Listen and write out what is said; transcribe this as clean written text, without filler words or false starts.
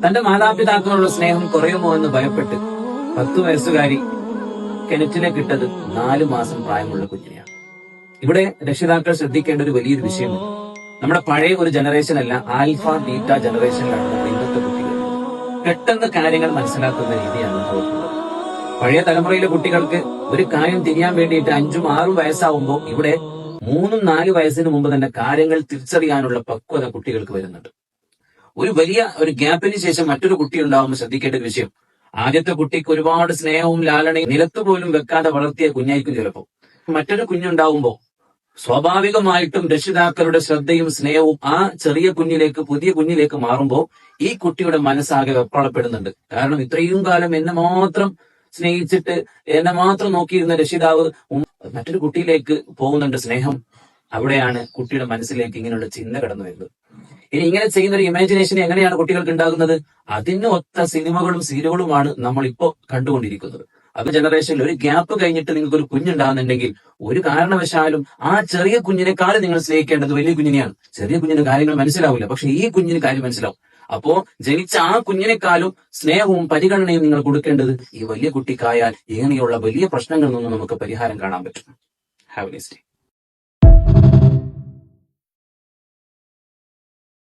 തന്റെ മാതാപിതാക്കളോടുള്ള സ്നേഹം കുറയുമോ എന്ന് ഭയപ്പെട്ട് 10 വയസ്സുകാരി കിണറ്റിലേക്ക് ഇട്ടത് 4 മാസം പ്രായമുള്ള കുഞ്ഞിനെയാണ്. ഇവിടെ രക്ഷിതാക്കൾ ശ്രദ്ധിക്കേണ്ട ഒരു വലിയൊരു വിഷയമുണ്ട്. നമ്മുടെ പഴയ ഒരു ജനറേഷൻ അല്ല, ആൽഫ ബീറ്റ ജനറേഷനിലാണ് നമ്മൾ ഇന്നത്തെ കുട്ടികൾ. പെട്ടെന്ന് കാര്യങ്ങൾ മനസ്സിലാക്കുന്ന രീതിയാണ് അവർക്കുള്ളത്. പഴയ തലമുറയിലെ കുട്ടികൾക്ക് ഒരു കാര്യം തിരിയാൻ വേണ്ടിയിട്ട് 5ഉം 6ഉം വയസ്സാവുമ്പോൾ ഇവിടെ 3ഉം 4 വയസ്സിന് മുമ്പ് തന്നെ കാര്യങ്ങൾ തിരിച്ചറിയാനുള്ള പക്വത കുട്ടികൾക്ക് വരുന്നുണ്ട്. ഒരു വലിയ ഒരു ഗ്യാപ്പിന് ശേഷം മറ്റൊരു കുട്ടി ഉണ്ടാവുമ്പോൾ ശ്രദ്ധിക്കേണ്ട ഒരു വിഷയം, ആദ്യത്തെ കുട്ടിക്ക് ഒരുപാട് സ്നേഹവും ലാളനയും നിലത്തുപോലും വെക്കാതെ വളർത്തിയ കുഞ്ഞായിരിക്കും ചിലപ്പോൾ. മറ്റൊരു കുഞ്ഞുണ്ടാവുമ്പോൾ സ്വാഭാവികമായിട്ടും രക്ഷിതാക്കളുടെ ശ്രദ്ധയും സ്നേഹവും ആ ചെറിയ കുഞ്ഞിലേക്ക്, പുതിയ കുഞ്ഞിലേക്ക് മാറുമ്പോൾ ഈ കുട്ടിയുടെ മനസ്സാകെ വെപ്രാളപ്പെടുന്നുണ്ട്. കാരണം ഇത്രയും കാലം എന്നെ മാത്രം സ്നേഹിച്ചിട്ട് എന്നെ മാത്രം നോക്കിയിരുന്ന രക്ഷിതാവ് മറ്റൊരു കുട്ടിയിലേക്ക് പോകുന്നുണ്ട് സ്നേഹം. അവിടെയാണ് കുട്ടിയുടെ മനസ്സിലേക്ക് ഇങ്ങനെയുള്ള ചിന്ത കടന്നു വരുന്നത്. ഇനി ഇങ്ങനെ ചെയ്യുന്ന ഒരു ഇമാജിനേഷൻ എങ്ങനെയാണ് കുട്ടികൾക്ക് ഉണ്ടാകുന്നത്? അതിന് ഒത്ത സിനിമകളും സീരിയലുകളുമാണ് നമ്മൾ ഇപ്പോ കണ്ടുകൊണ്ടിരിക്കുന്നത്. അത് ജനറേഷനിൽ ഒരു ഗ്യാപ്പ് കഴിഞ്ഞിട്ട് നിങ്ങൾക്ക് ഒരു കുഞ്ഞുണ്ടാകുന്നുണ്ടെങ്കിൽ ഒരു കാരണവശാലും ആ ചെറിയ കുഞ്ഞിനേക്കാൾ നിങ്ങൾ സ്നേഹിക്കേണ്ടത് വലിയ കുഞ്ഞിനെയാണ്. ചെറിയ കുഞ്ഞിന് കാര്യങ്ങൾ മനസ്സിലാവില്ല, പക്ഷെ ഈ കുഞ്ഞിന് കാര്യം മനസ്സിലാവും. അപ്പോ ജനിച്ച ആ കുഞ്ഞിനേക്കാളും സ്നേഹവും പരിഗണനയും നിങ്ങൾ കൊടുക്കേണ്ടത് ഈ വലിയ കുട്ടിക്കായാൽ ഇങ്ങനെയുള്ള വലിയ പ്രശ്നങ്ങളിൽ നിന്നും നമുക്ക് പരിഹാരം കാണാൻ പറ്റും. Have A nice day.